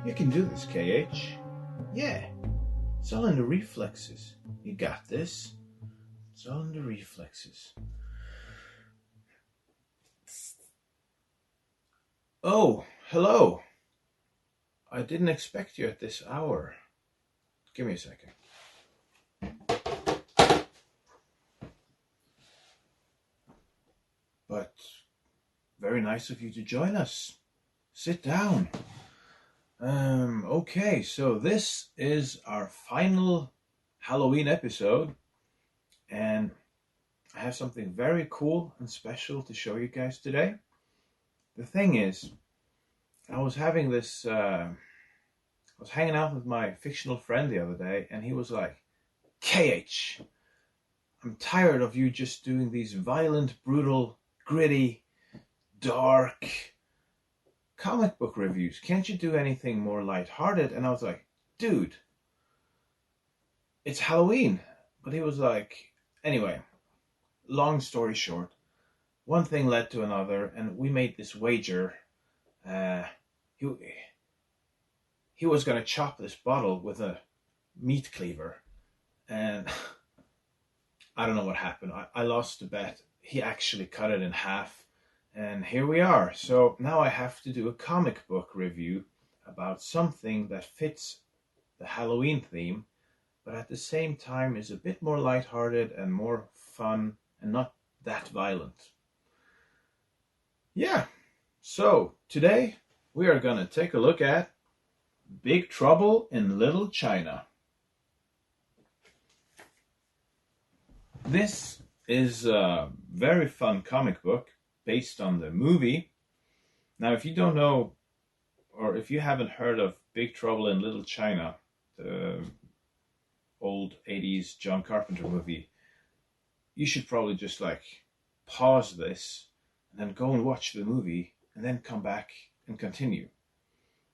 You can do this, KH. Yeah, it's all in the reflexes. You got this. It's all in the reflexes. Oh, hello. I didn't expect you at this hour. Give me a second. But very nice of you to join us. Sit down. Okay, so this is our final Halloween episode, and I have something very cool and special to show you guys today. The thing is, I was hanging out with my fictional friend the other day, and he was like, KH, I'm tired of you just doing these violent, brutal, gritty, dark comic book reviews. Can't you do anything more lighthearted? And I was like, dude, it's Halloween. But he was like, anyway, long story short, one thing led to another, and we made this wager. He was going to chop this bottle with a meat cleaver, and I don't know what happened. I lost the bet. He actually cut it in half, and here we are. So now I have to do a comic book review about something that fits the Halloween theme, but at the same time is a bit more lighthearted and more fun and not that violent. Yeah, so today we are going to take a look at Big Trouble in Little China. This is a very fun comic book based on the movie. Now, if you don't know, or if you haven't heard of Big Trouble in Little China, the old 80s John Carpenter movie, you should probably just pause this and then go and watch the movie and then come back and continue.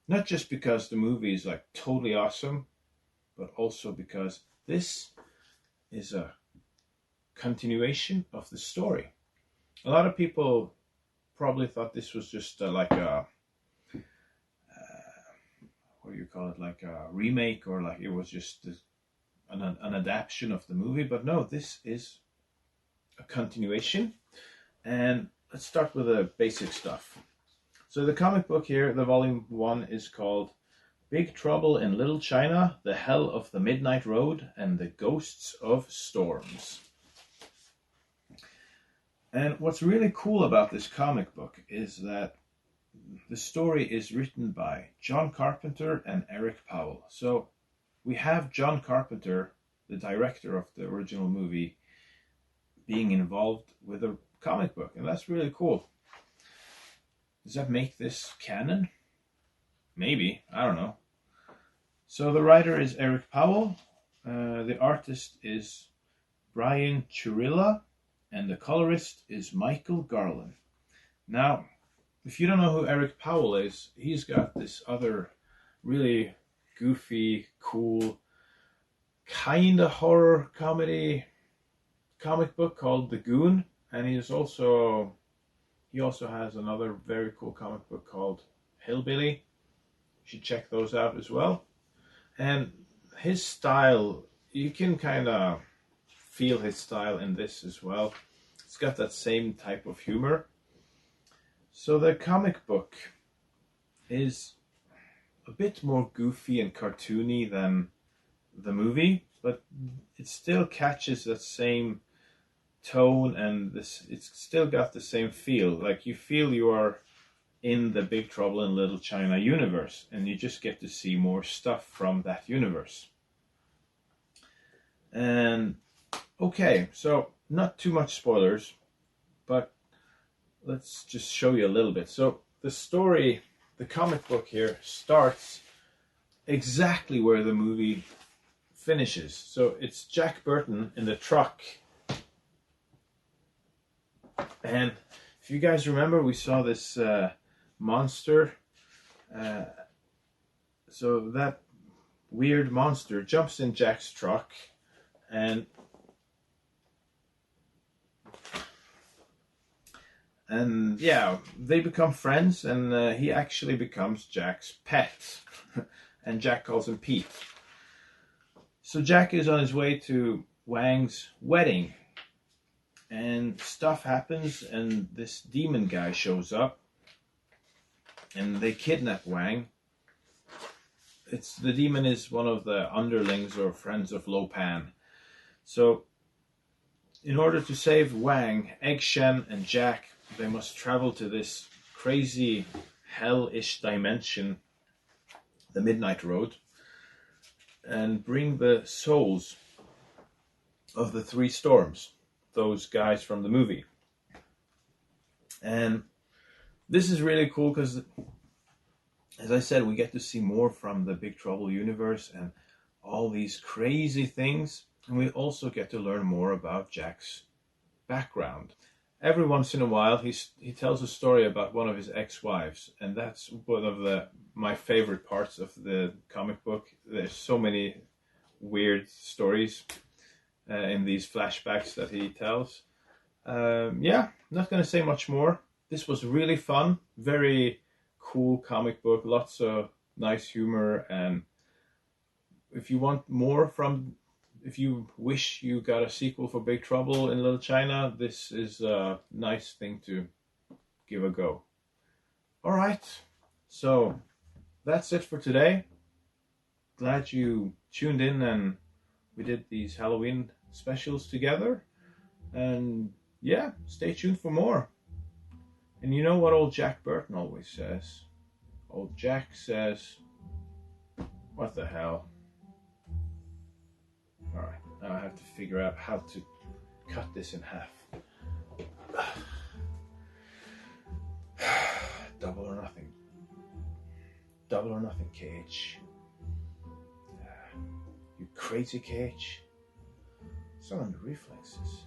Not just because the movie is totally awesome, but also because this is a continuation of the story. A lot of people probably thought this was just what do you call it, like a remake, or like it was just an adaptation of the movie. But no, this is a continuation. And let's start with the basic stuff. So the comic book here, the volume 1, is called Big Trouble in Little China, The Hell of the Midnight Road, and the Ghosts of Storms. And what's really cool about this comic book is that the story is written by John Carpenter and Erik Powell. So we have John Carpenter, the director of the original movie, being involved with a comic book, and that's really cool. Does that make this canon? Maybe, I don't know. So the writer is Erik Powell, the artist is Brian Churilla, and the colorist is Michael Garland. Now, if you don't know who Erik Powell is, he's got this other really goofy, cool, kinda horror comedy comic book called The Goon, and he also has another very cool comic book called Hillbilly. You should check those out as well. And his style, you can kind of feel his style in this as well. It's got that same type of humor. So the comic book is a bit more goofy and cartoony than the movie, but it still catches that same tone, and it's still got the same feel. Like you feel you are in the Big Trouble in Little China universe, and you just get to see more stuff from that universe. And okay, so not too much spoilers, but let's just show you a little bit. So the story, the comic book here, starts exactly where the movie finishes. So it's Jack Burton in the truck. And if you guys remember, we saw this monster. So that weird monster jumps in Jack's truck, and And yeah, they become friends, and he actually becomes Jack's pet. And Jack calls him Pete. So Jack is on his way to Wang's wedding, and stuff happens, and this demon guy shows up, and they kidnap Wang. The demon is one of the underlings or friends of Lo Pan. So in order to save Wang, Egg, Shen, and Jack, they must travel to this crazy hellish dimension, the Midnight Road, and bring the souls of the three storms, those guys from the movie. And this is really cool because, as I said, we get to see more from the Big Trouble universe and all these crazy things. And we also get to learn more about Jack's background. Every once in a while, he tells a story about one of his ex-wives, and that's one of my favorite parts of the comic book. There's so many weird stories in these flashbacks that he tells. Yeah, not going to say much more. This was really fun, very cool comic book, lots of nice humor, and if you want more if you wish you got a sequel for Big Trouble in Little China, this is a nice thing to give a go. Alright, so that's it for today. Glad you tuned in and we did these Halloween specials together. And yeah, stay tuned for more. And you know what old Jack Burton always says? Old Jack says, what the hell? Alright, now I have to figure out how to cut this in half. Double or nothing. Double or nothing, Cage. You crazy Cage. Some of the reflexes.